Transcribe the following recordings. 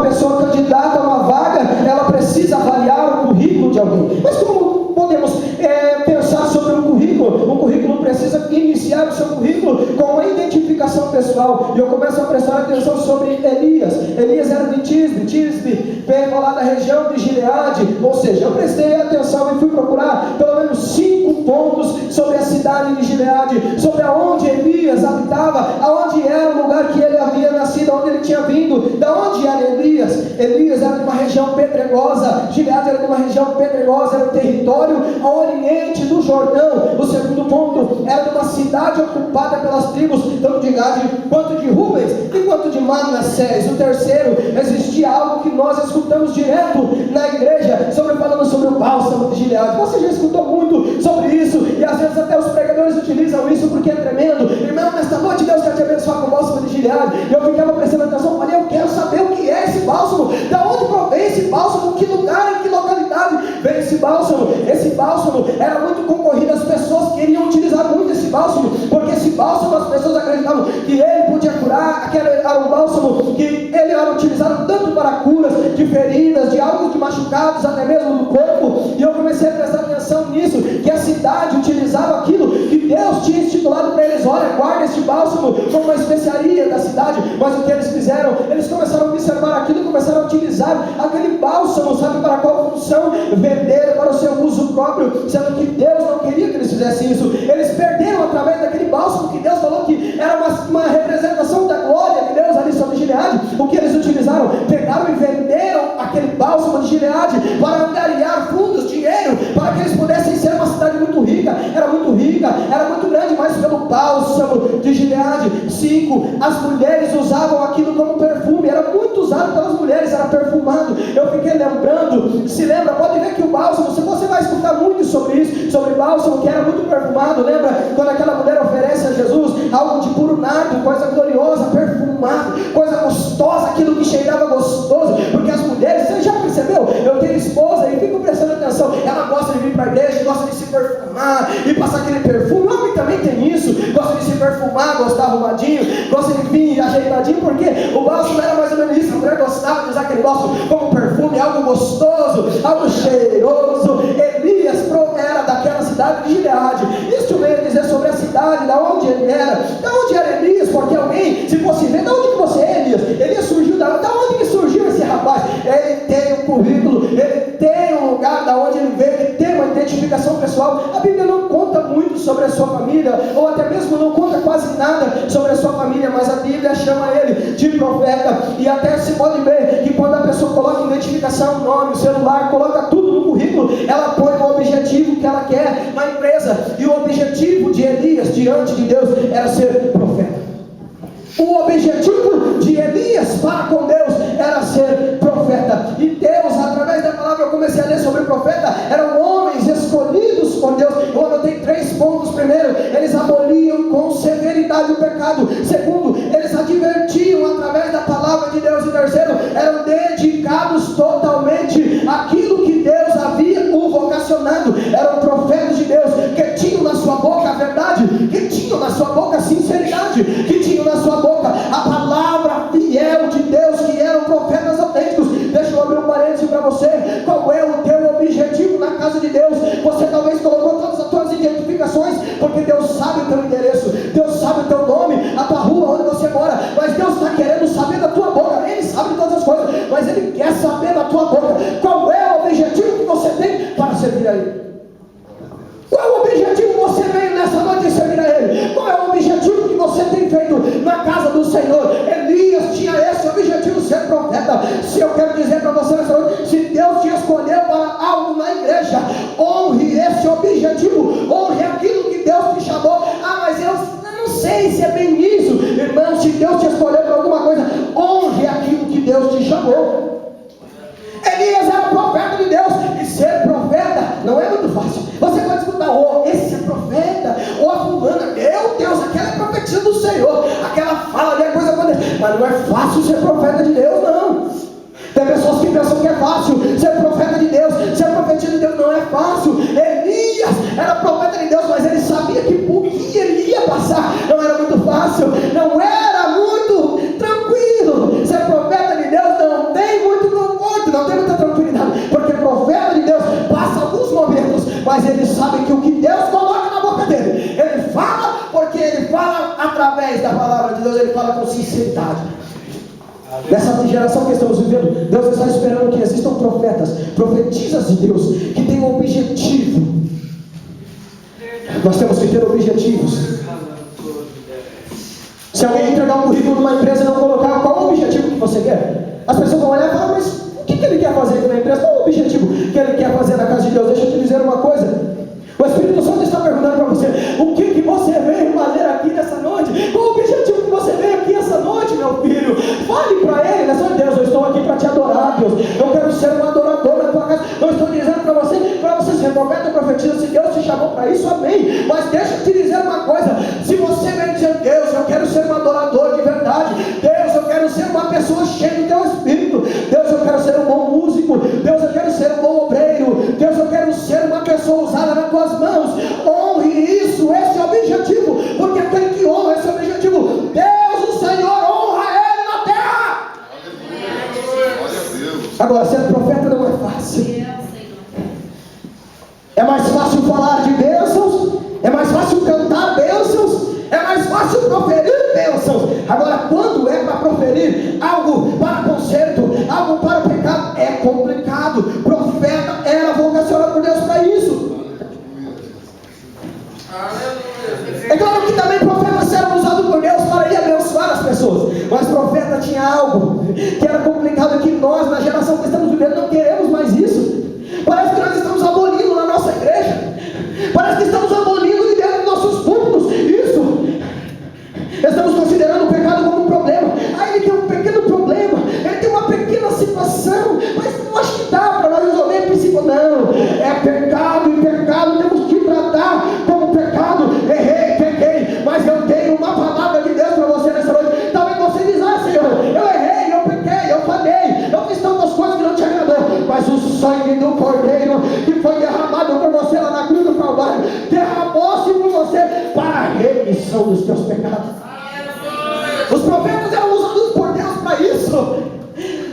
pessoa candidata a uma vaga, ela precisa avaliar o currículo de alguém. Mas como podemos pensar sobre um currículo? Um currículo precisa iniciar o seu currículo com uma identificação pessoal. E eu começo a prestar atenção sobre Elias. Elias era de Tisbe, veio lá da região de Gileade. Ou seja, eu prestei atenção e fui procurar pelo menos 5 pontos sobre a cidade de Gileade, sobre aonde Elias habitava, aonde era o lugar que ele havia nascido, aonde ele tinha vindo, da onde era Elias. Elias era de uma região pedregosa, Gileade era de uma região pedregosa, era o território ao oriente do Jordão. O segundo ponto era de uma cidade ocupada pelas tribos, tanto de Gade quanto de Rubens e quanto de Manassés. O terceiro, existia algo que nós escutamos direto na igreja, falando sobre o bálsamo de Gileade. Você já escutou muito sobre isso, e às vezes até os pregadores utilizam isso porque é tremendo. Irmão, nesta noite Deus quer te abençoar com o bálsamo de Gileade. E eu ficava prestando atenção, falei, eu quero saber o que é esse bálsamo, da onde provém esse bálsamo, que lugar, em que localidade vem esse bálsamo. Esse bálsamo era muito concorrido, as pessoas queriam utilizar muito esse bálsamo, porque esse bálsamo as pessoas acreditavam que ele podia curar, aquele era um bálsamo que ele era utilizado tanto para curas de feridas, de algo de machucados, até mesmo do corpo. E eu comecei a prestar atenção nisso, que a cidade utilizava aquilo que Deus tinha estipulado para eles. Olha, guarda este bálsamo como uma especiaria da cidade. Mas o que eles fizeram? Eles começaram a observar aquilo e começaram a utilizar aquele bálsamo, sabe para qual função? Vender para o seu uso próprio, sendo que Deus não queria que eles fizessem isso. Eles perderam através daquele bálsamo que Deus falou que era uma representação da glória de Deus ali sobre Gileade. O que eles utilizaram? Pegaram e venderam aquele bálsamo de Gileade para angariar fundos, dinheiro, para que eles pudessem ser uma cidade muito rica, era muito grande, mas pelo bálsamo de Gileade. 5, as mulheres usavam aquilo como perfume, era muito usado pelas mulheres, era perfumado. Eu fiquei lembrando, se lembra, pode ver que o bálsamo, se você vai escutar muito sobre isso, sobre bálsamo que era muito perfumado. Lembra quando aquela mulher oferece a Jesus algo de puro nardo, coisa gloriosa, perfumado, coisa gostosa, aquilo que cheirava gostoso, porque as mulheres, você já percebeu? Eu tenho esposa e fico prestando atenção, ela gosta de vir para a igreja, gosta de se perfumar e passar aquele perfume. O homem também tem isso, gosta de se perfumar, gosta arrumadinho, gosta de vir ajeitadinho, porque o bálsamo era mais ou menos isso. A mulher gostava de usar aquele bálsamo como perfume, algo gostoso, algo cheiroso. Elias era daquela cidade de Gileade. Isso veio dizer sobre a cidade, da onde ele era. Da onde era Elias? Porque alguém, se fosse ver, da onde que você é, Elias? Elias surgiu da onde que surgiu esse rapaz? Ele tem um currículo, ele tem um lugar da onde ele veio, ele tem uma identificação pessoal. A Bíblia não conta muito sobre a sua família, ou até mesmo não conta quase nada sobre a sua família, mas a Bíblia chama ele de profeta. E até se pode ver que quando a pessoa coloca identificação, nome, celular, coloca tudo no currículo, ela põe o objetivo que ela quer na empresa. E o objetivo de Elias diante de Deus era ser profeta. O objetivo de Elias para com Deus era ser profeta. E Deus, através da palavra, eu comecei a ler sobre profeta, eram homens escolhidos por Deus. Eu anotei 3 pontos. Primeiro, eles aboliam com severidade o pecado. Segundo, eles advertiam através da palavra de Deus. E terceiro, eram dedicados totalmente àquilo que Deus havia o vocacionado. Eram profetas de Deus, que tinham na sua boca a verdade, que tinham na sua boca a sinceridade, que tinham na sua boca a palavra fiel de Deus, que eram profetas autênticos. Deixa eu abrir um parênteses para você. Qual é o teu objetivo na casa de Deus? Você talvez colocou todas as tuas identificações, porque Deus sabe o teu endereço, Deus sabe o teu nome, a tua rua, onde você mora, mas Deus está querendo saber da tua boca. Ele sabe todas as coisas, mas Ele quer saber da tua boca. Qual é o objetivo que você tem para servir a Ele? Qual é o objetivo que você veio nessa noite servir a Ele? Qual é o objetivo que você tem feito na casa do Senhor? Elias tinha esse objetivo, ser profeta. Se eu quero dizer para você nessa noite, se Deus te escolheu para algo na igreja, honre esse objetivo, honre aquilo que Deus te chamou. Mas eu não sei se é bem isso. Irmão, se Deus te escolheu para alguma coisa, honre aquilo que Deus te chamou. Elias era profeta de Deus, e ser profeta não é muito fácil. Você pode escutar, esse é profeta, ou a fulana, meu Deus, aquela é profetisa do Senhor, aquela fala ali, a coisa acontece. Mas não é fácil ser profeta de Deus, não. Tem pessoas que pensam que é fácil ser profeta de Deus, ser profetisa de Deus não é fácil. Elias era profeta de Deus, mas ele sabia que por que ele ia passar não era muito fácil, não era muito tranquilo. Ser profeta de Deus não tem através da palavra de Deus, Ele fala com sinceridade. Nessa geração que estamos vivendo, Deus está esperando que existam profetas, profetisas de Deus, que tenham um objetivo. Nós temos que ter objetivos. Se alguém entregar um currículo numa empresa e não colocar qual o objetivo que você quer, as pessoas vão olhar e falar, mas o que ele quer fazer aqui na empresa? Qual o objetivo que ele quer fazer na casa de Deus? Deixa eu te dizer uma coisa. O Espírito Santo está perguntando para você, o que você veio fazer aqui nessa noite? Qual o objetivo que você veio aqui essa noite, meu filho? Fale para ele, nessa noite, Deus, eu estou aqui para te adorar, Deus. Eu quero ser um adorador na tua casa. Não estou dizendo para você ser profeta ou profetiza, se Deus te chamou para isso, amém. Mas deixa eu te dizer uma coisa, se você vem dizendo, Deus, eu quero ser um adorador de verdade, Deus, eu quero ser uma pessoa cheia do teu Espírito, Deus, eu quero ser um bom músico, Deus, eu quero ser um bom obreiro, Deus, eu quero ser uma pessoa usada nas tuas mãos, honre isso, esse é o objetivo, porque aquele que honra esse é o objetivo. Deus, o Senhor, honra ele na terra. Agora, ser profeta não é fácil. É mais fácil falar de bênçãos, é mais fácil cantar bênçãos, é mais fácil proferir bênçãos. Agora, quando é para proferir algo para conserto, algo para o pecado, é complicado. Profeta era vocacionado por Deus para isso. É claro que também profetas eram usados por Deus para ir abençoar as pessoas, mas profeta tinha algo que era complicado, que nós, na geração que estamos vivendo, não queremos mais isso. Parece que nós estamos abolindo na nossa igreja, parece que estamos abolindo de dentro dos nossos púlpitos isso. Estamos considerando o pecado como um problema. Ele tem um pequeno problema, ele tem uma pequena situação, mas não acho que dá para nós resolver em princípio. Não, é pecado, e pecado temos que tratar como pecado. Errei, pequei, mas eu tenho uma palavra de Deus para você nessa noite. Talvez você diz, Senhor, eu errei, eu pequei, eu falhei, eu fiz tantas coisas que não te agradou, mas o sangue do Cordeiro que foi derramado por você lá na cruz do Calvário, derramou-se por você para a remissão dos teus pecados. Os profetas eram usados por Deus para isso,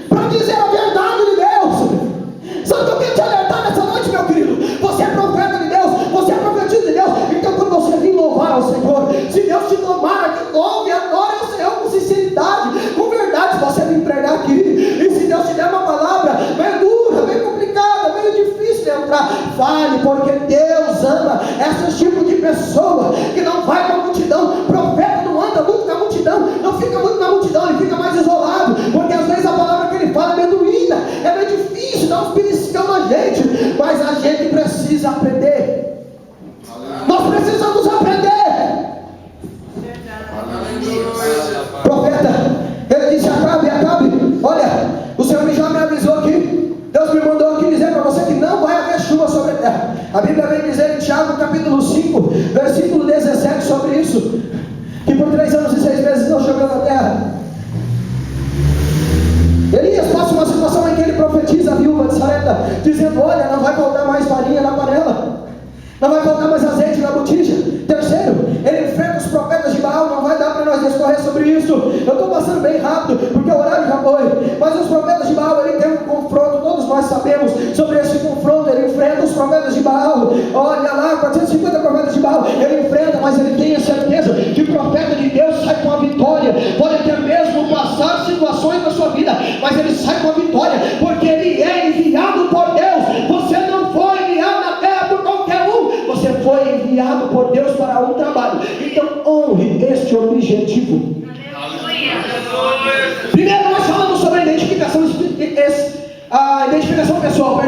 para dizer a verdade de Deus. Sabe o que eu quero te alertar nessa noite, meu querido? Você é profeta de Deus, você é profetista de Deus. Então, quando você vir louvar ao Senhor, se Deus te tomar aqui, louve, adore ao Senhor com sinceridade, com verdade. Se você vir pregar aqui, e se Deus te der uma palavra meio dura, meio complicada, meio difícil de entrar, fale, porque Deus ama esse tipo de pessoa que não vai para a multidão. Profeta não anda muito na multidão, não fica muito na multidão, ele fica mais isolado, porque às vezes a palavra que ele fala é meio doída, é meio difícil, dá uns beliscão na gente, mas a gente precisa aprender. Nós precisamos aprender. Profeta, ele disse: Acabe, olha, o Senhor já me avisou aqui, Deus me mandou aqui dizer para você que não vai haver chuva sobre a terra. A Bíblia vem dizer em Tiago capítulo 5, versículo 17 sobre isso, que por 3 anos e 6 meses não choveu na terra. Elias passa uma situação em que ele profetiza a viúva de Sarepta, dizendo: olha, não vai faltar mais farinha na panela, não vai faltar mais azeite na botija. Terceiro, ele enfrenta os profetas de Baal. Não vai dar para nós discorrer sobre isso, eu estou passando bem rápido, porque o horário já foi. Mas os profetas de Baal, ele tem um confronto, todos nós sabemos sobre esse confronto. Ele enfrenta os profetas de Baal, olha lá, 450 profetas de Baal, ele enfrenta, mas ele tem a certeza que o profeta de Deus sai com a vitória. Pode até mesmo passar situações na sua vida, mas ele sai com a vitória, porque ele é enviado por Deus. Você não foi enviado na terra por qualquer um, você foi enviado por Deus para um trabalho. Então honre este objetivo. Primeiro nós falamos sobre a identificação pessoal,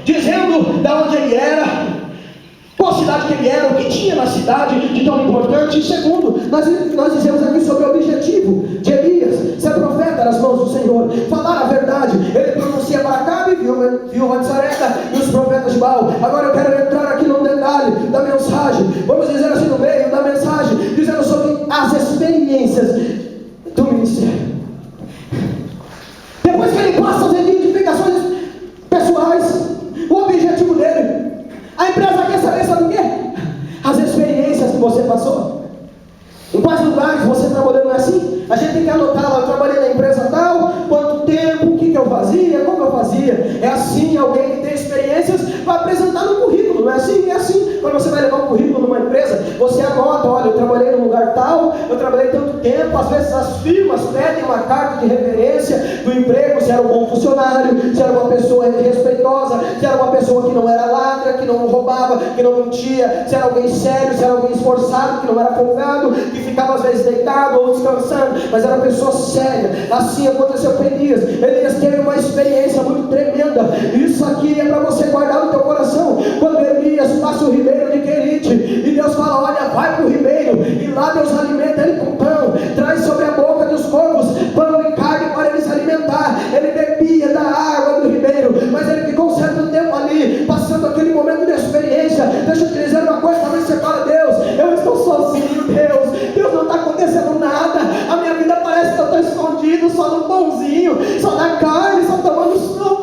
dizendo da onde ele era, qual cidade que ele era, o que tinha na cidade de tão importante. E segundo, nós dizemos aqui sobre o objetivo de Elias, ser profeta nas mãos do Senhor, falar a verdade. Ele pronuncia para Acabe, viúva de Sarepta, e os profetas de Baal. Agora eu quero entrar aqui num detalhe da mensagem, vamos dizer assim, no meio da mensagem, dizendo sobre as experiências do ministério. Depois que ele passa as identificações pessoais, o objetivo dele, a empresa quer saber, sabe o quê? As experiências que você passou. Em quais lugares você trabalhou, não é assim? A gente tem que anotar lá: eu trabalhei na empresa tal, quanto tempo, o que eu fazia, como eu fazia. É assim, alguém que tem experiências vai apresentar no currículo, não é assim? É assim. Quando você vai levar um currículo numa empresa, você anota: olha, eu trabalhei num lugar tal, eu trabalhei tanto tempo. Às vezes as firmas pedem uma carta de referência do emprego, se era um bom funcionário, se era uma pessoa respeitosa, se era uma pessoa que não era ladra, que não roubava, que não mentia, se era alguém sério, se era alguém esforçado, que não era folgado, que ficava às vezes deitado ou descansando, mas era uma pessoa séria. Assim aconteceu com Elias. Elias teve uma experiência muito tremenda. Isso aqui é para você guardar no teu coração. Quando Elias passa o ribeiro de Querite, e Deus fala: olha, vai para o ribeiro, e lá Deus alimenta ele com pão, traz sobre a boca dos corvos pão e carne para ele se alimentar. Ele bebia da água do ribeiro, mas ele ficou um certo tempo ali, passando aquele momento de experiência. Deixa eu te dizer uma coisa, talvez você fale: Deus, eu estou sozinho, Deus não está acontecendo nada, a minha vida parece que eu estou escondido só no pãozinho, só na carne, só tomando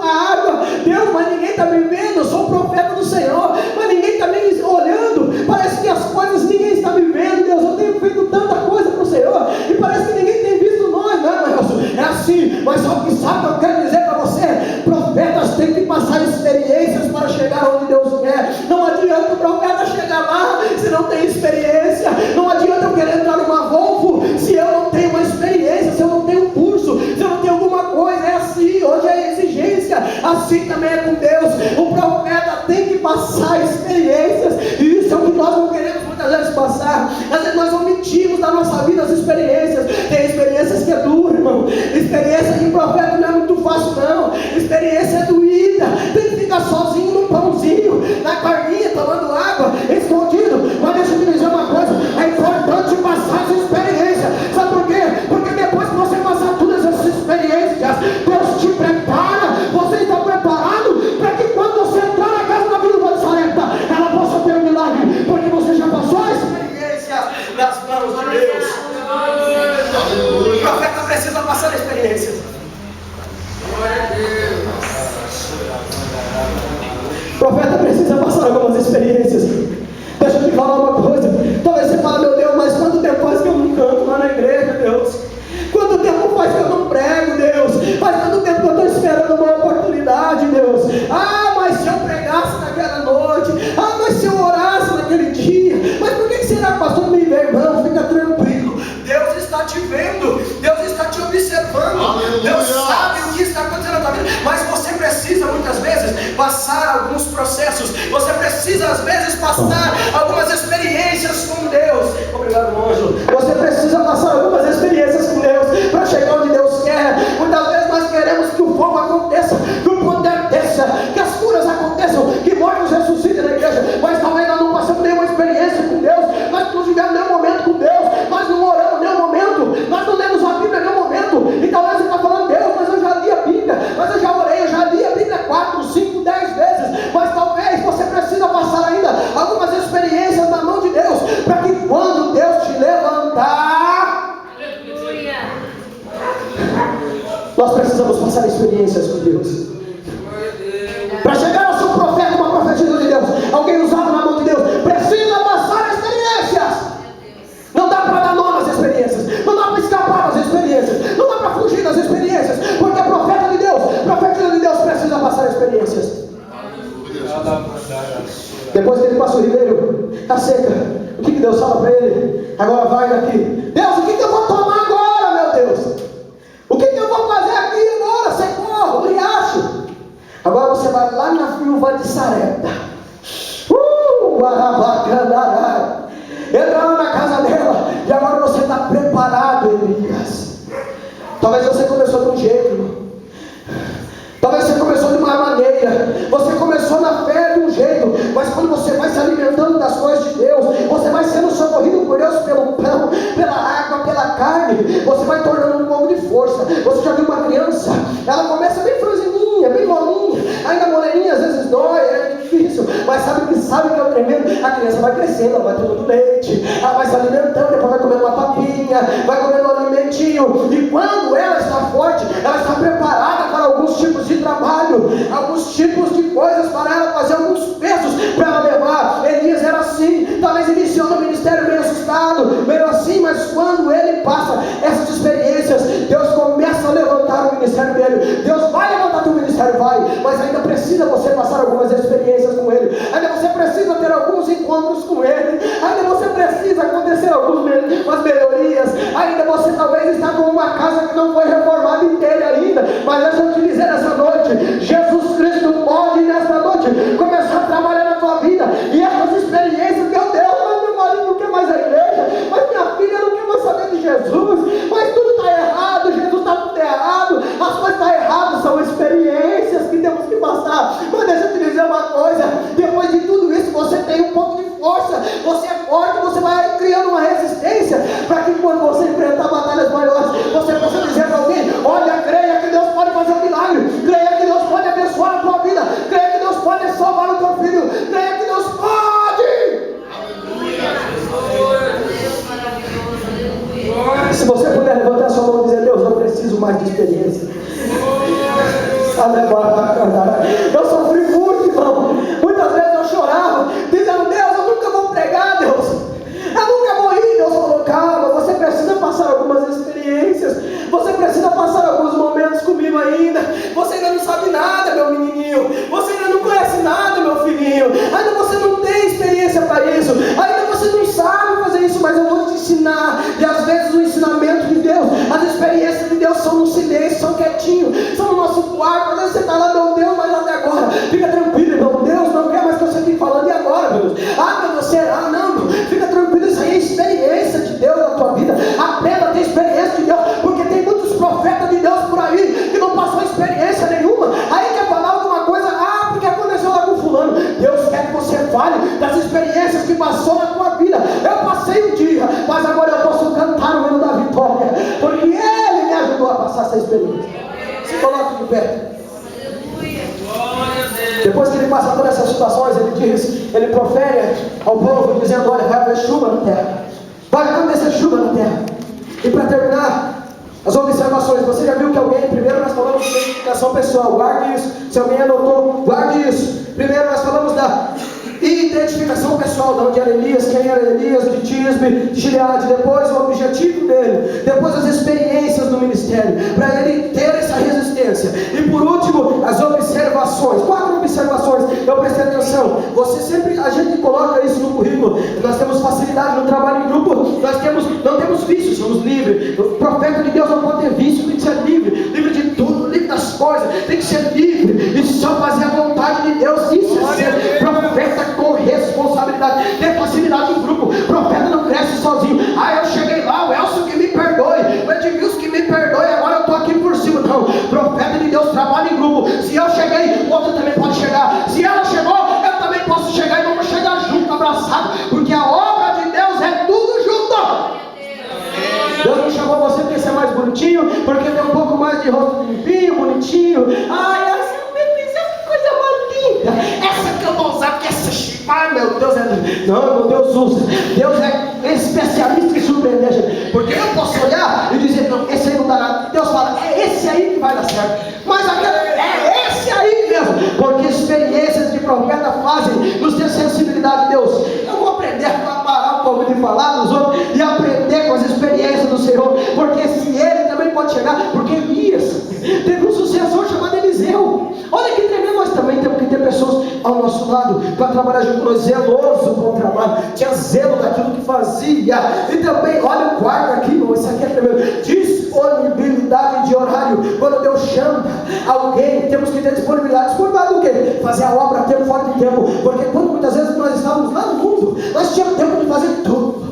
água. Deus, mas ninguém está me vendo, eu sou o profeta do Senhor, mas ninguém está me olhando, parece que as coisas ninguém está me vendo. Deus, eu tenho feito tanta coisa para o Senhor, e parece que ninguém tem visto nós. Não, Deus, é assim, mas só que sabe o que eu quero dizer para você? Profetas têm que passar experiências para chegar onde Deus quer. Não adianta o profeta chegar lá se não tem experiência. Não adianta eu querer entrar numa Volvo se eu não tenho uma experiência, se eu não tenho um curso, se eu não tenho alguma coisa. É assim, hoje é exigência. Assim também é com Deus. O profeta tem que passar experiências, e isso é o que nós não queremos muitas vezes passar. Às vezes nós omitimos da nossa vida as experiências. Tem experiências que é dura, irmão. Experiência de profeta não é muito fácil, não. Experiência é doída. Tem que ficar sozinho no pãozinho, na carninha, tomando água, escondido. Mas deixa eu te dizer uma coisa: é importante passar essa experiência. Sabe por quê? Porque depois que você passar todas essas experiências, Deus te prepara. Você está preparado para que quando você entrar na casa da viúva de Sarepta, ela possa ter um milagre, porque você já passou a experiência nas mãos de Deus. O profeta precisa passar a experiência. O profeta precisa passar algumas experiências. Deixa eu te falar uma coisa. Talvez você fale: meu Deus, mas quanto tempo faz que eu não canto lá na igreja, Deus? Quanto tempo faz que eu não prego, Deus? Faz tanto tempo que eu estou esperando uma oportunidade, Deus. Ah, mas se eu pregasse naquela noite. Ah, mas se eu orasse naquele dia. Mas por que será, pastor? Meu irmão, fica tranquilo. Deus está te vendo. Deus está te observando. Aleluia. Deus sabe o que está acontecendo na tua vida. Mas você precisa muitas vezes passar alguns processos. Você precisa às vezes passar algumas experiências com Deus. Obrigado, anjo. Você precisa passar algumas experiências com Deus para chegar onde Deus quer. Muitas vezes nós queremos que o fogo aconteça, que o poder desça, que as curas aconteçam, que mortos ressuscitem na igreja. Mas talvez nós não passamos nenhuma experiência com Deus. Nós não tivemos nenhum momento com Deus. Nós não oramos nenhum momento. Nós não lemos a Bíblia em nenhum momento. E talvez você está falando: Deus, mas eu já li a Bíblia, mas eu já orei, eu já li a Bíblia 4, 5, 10 vezes. Mas talvez você precisa passar ainda algumas experiências na mão de Deus, para que quando Deus te levantar, nós precisamos passar experiências com Deus. Para chegar ao seu profeta, uma profetisa de Deus, alguém usado na mão de Deus, precisa passar experiências. Não dá para dar nó nas experiências, não dá para escapar das experiências, não dá para fugir das experiências, porque profeta de Deus precisa passar experiências. Depois que ele passa o ribeiro, está seca, o que Deus fala para ele? Agora vai daqui. Deus, o que eu vou tomar agora, meu Deus? O que eu vou fazer aqui agora? Secou o riacho. Agora você vai lá na viúva de Sarepta. Entra lá na casa dela. E agora você está preparado, Elias. Talvez você começou de um jeito. Talvez você começou de uma maneira. Você começou na fé de um jeito. Mas quando você vai se alimentando das coisas de Deus, você vai sendo socorrido por Deus pelo pão, pela água, pela carne. Você vai tornando um pouco de força. Você já viu uma criança? Ela começa bem franzininha, bem molinha. Ainda moreninha, às vezes dói, é difícil. Mas sabe que é o tremendo? A criança vai crescendo, ela vai tomando leite, ela vai se alimentando, depois vai comendo uma papinha, vai comendo um alimentinho. E quando ela está forte, ela está preparada para alguns tipos de trabalho, alguns tipos de coisas para ela fazer, alguns pesos para ela levar. Elias era assim, talvez iniciou no ministério meio assustado, meio assim, mas quando ele passa essas experiências, Deus começa a levantar o ministério dele. Deus vai levantar teu ministério, vai, mas ainda precisa você passar algumas experiências com ele, ainda você precisa ter alguns encontros com ele, ainda você precisa precisa acontecer algumas melhorias. Ainda você talvez está com uma casa que não foi reformada inteira ainda, mas deixa eu te dizer nessa noite, Jesus Cristo pode nessa noite começar a trabalhar na tua vida, e essas experiências, meu Deus, mas meu marido não quer mais a igreja, mas minha filha não quer mais saber de Jesus, mas tudo está errado, Jesus está tudo errado, as coisas estão erradas, são experiências que temos que passar. Mas deixa eu te dizer uma coisa, depois de tudo isso você tem um pouco de força, você é forte, você vai criando uma resistência, para que quando você enfrentar batalhas maiores, você possa dizer para alguém: olha, creia que Deus pode fazer um milagre, creia que Deus pode abençoar a tua vida, creia que Deus pode salvar o teu filho, creia que Deus pode. Se você puder levantar sua mão e dizer: Deus, não preciso mais de experiência. Eu sofri muito, irmão. Muitas vezes eu chorava, dizendo: Deus, eu nunca vou pregar, Deus. Eu nunca vou ir. Deus falou: calma, você precisa passar algumas experiências. Você precisa passar alguns momentos comigo ainda. Você ainda não sabe nada, meu menininho. Você ainda não conhece nada, meu filhinho. Ainda você não tem experiência para isso. Ainda você não sabe fazer isso, mas eu vou te ensinar. E às vezes o ensinamento de Deus, as experiências de Deus são no silêncio, são quietinhos, são no nosso quarto. Às vezes você está lá: meu Deus, mas até agora, fica tranquilo, irmão. Deus não quer mais que você fique falando. E agora, meu Deus? Ah, mas você, não, fica tranquilo. Isso aí é experiência de Deus na tua vida. Aprenda a ter experiência de Deus, porque tem muitos profetas de Deus por aí que não passou experiência nenhuma. Aí quer falar alguma coisa: porque aconteceu lá com fulano. Deus quer que você fale das experiências que passou na tua vida. Eu passei um dia, mas agora eu posso cantar o hino da vitória, porque Ele me ajudou a passar essa experiência. Se coloque de pé. Depois que ele passa todas essas situações, ele profere ao povo dizendo: olha, vai haver chuva na terra, vai acontecer chuva na terra. E para terminar, as observações. Você já viu que alguém, primeiro nós falamos de identificação pessoal, guarde isso. Se alguém anotou, guarde isso. Primeiro nós falamos da identificação pessoal, de onde era Elias, quem era Elias, de Tisbe, de Gileade. Depois o objetivo dele, depois as experiências do ministério, para ele ter essa resistência. E por último, as observações. 4 observações, eu prestei atenção. A gente coloca isso no currículo. Nós temos facilidade no trabalho em grupo, não temos vícios, somos livres. O profeta de Deus não pode ter vício, tem que ser livre de tudo, livre das coisas, tem que ser livre e só fazer a vontade de Deus. Isso é ser profeta com responsabilidade, ter facilidade em grupo. Profeta não cresce sozinho. Eu cheguei lá, o Elcio que me perdoe, o Edmilson que me perdoe, agora eu estou aqui por cima. Não, profeta de Deus trabalha em grupo. Se eu cheguei, o outro também pode chegar. Se ela chegou, eu também posso chegar, e vamos chegar junto, abraçado, porque a obra de Deus é tudo junto. Deus não chamou você porque você é mais bonitinho, porque tem um pouco mais de rosto limpinho, bonitinho. Essa coisa mais linda. Essa que eu vou usar, porque essa chipa, meu Deus, não, meu Deus usa. Deus é especialista em surpreender, gente. Porque eu posso olhar e dizer: não, esse aí não dá nada. Deus fala: é esse aí que vai dar certo. Mas é esse aí mesmo. Porque experiências de profeta fazem nos ter sensibilidade de Deus. Eu vou aprender a parar um pouco de falar dos outros e aprender com as experiências do Senhor. Porque se ele também pode chegar, porque Elias teve um sucessor chamado Eliseu. Olha que tremendo. Nós também temos que ter pessoas ao nosso lado para trabalhar junto com nós, zeloso com o trabalho, tinha zelo daquilo que fazia. E também, olha o quarto aqui, irmão, isso aqui é tremendo. Disponibilidade de horário. Quando Deus chama alguém, temos que ter disponibilidade. Disponibilidade do quê? Fazer a obra a tempo, fora de tempo. Porque quando muitas vezes nós estávamos lá no mundo, nós tínhamos tempo de fazer tudo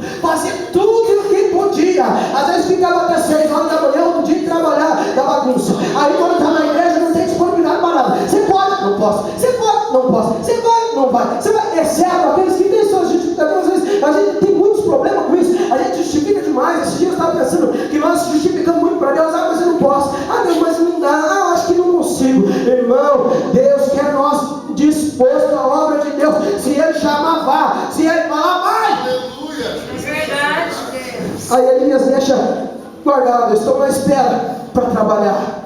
o que podia. Às vezes ficava até 6 horas da manhã, outro dia trabalhar da bagunça. Aí quando está na igreja não tem disponibilidade para nada. Você pode? Não posso. Você pode? Não posso. Você vai? Não vai. Você vai? Exceto aqueles que têm suas justificativas. Às vezes a gente tem muitos problemas com isso. A gente justifica demais. Esses dias eu estava pensando que nós justificamos muito para Deus. Mas eu não posso. Deus, mas não dá. Eu acho que não consigo. Irmão, Deus quer nós disposto à obra de Deus. Se Ele chamar, vá. Se Ele falar, vai. Aleluia. É verdade, Deus. Aí Elias deixa guardado: eu estou na espera para trabalhar.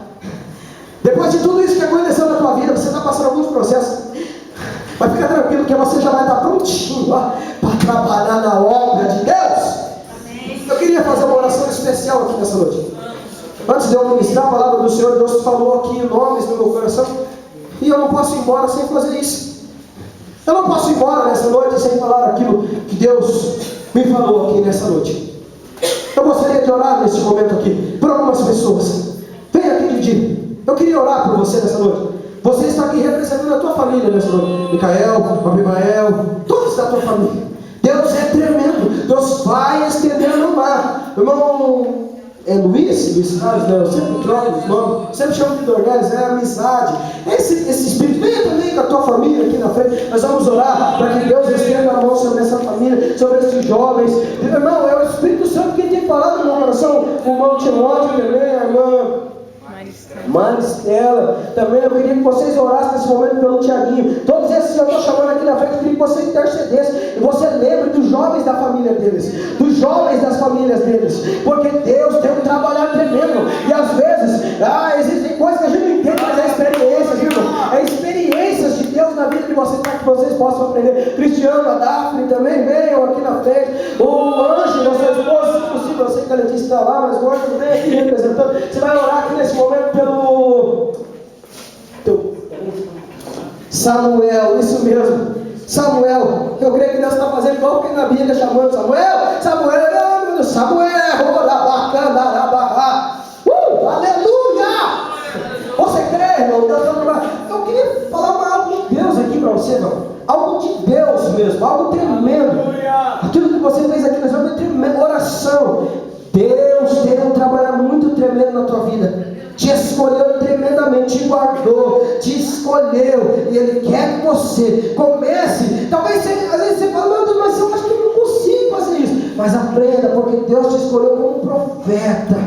Depois de tudo isso que aconteceu na tua vida, você está passando alguns processos, mas fica tranquilo que você já vai estar prontinho para trabalhar na obra de Deus. Amém. Eu queria fazer uma oração especial aqui nessa noite. Antes de eu ministrar a palavra do Senhor, Deus falou aqui em nomes no meu coração, e eu não posso ir embora sem fazer isso. Eu não posso ir embora nessa noite sem falar aquilo que Deus me falou aqui nessa noite. Eu gostaria de orar nesse momento aqui por algumas pessoas. Vem aqui, Didi. Eu queria orar por você nessa noite. Você está aqui representando a tua família nessa noite. Micael, Abimael, todos da tua família. Deus é tremendo. Deus vai estender no mar. Irmão, é Luiz Carlos, não, eu sempre troco os nomes, sempre chamo de Dornelis, é amizade. Esse espírito, venha também com a tua família aqui na frente. Nós vamos orar para que Deus estenda a mão sobre essa família, sobre esses jovens. Irmão, é o Espírito Santo que tem falado no meu coração. O irmão Timóteo também, a irmã Maristela, também eu queria que vocês orassem nesse momento pelo Tiaguinho. Todos esses que eu estou chamando aqui na frente, eu queria que você intercedesse e você lembre dos jovens da família deles, dos jovens das famílias deles, porque Deus tem um trabalho tremendo. E às vezes, existem coisas que a gente não entende, mas é experiências, irmão. É experiências de Deus na vida de vocês, para que vocês possam aprender. Cristiano, a Daphne também venham aqui na frente. O Anjo, da sua esposa, se possível, eu sei que a Letícia está lá, mas o Anjo vem aqui representando. Você vai orar aqui nesse momento pelo Samuel, isso mesmo, Samuel. Eu creio que Deus está fazendo igual quem na Bíblia chamando Samuel, aleluia! Você crê, irmão? Deus está trabalhando. Eu queria falar algo de Deus aqui para você, irmão. Algo de Deus mesmo, algo tremendo. Aquilo que você fez aqui nós vamos ter oração. Deus tem um trabalho muito tremendo na tua vida. Te escolheu tremendamente, te guardou, te escolheu, e Ele quer que você comece. Talvez às vezes você fala, mas eu acho que eu não consigo fazer isso. Mas aprenda, porque Deus te escolheu como profeta.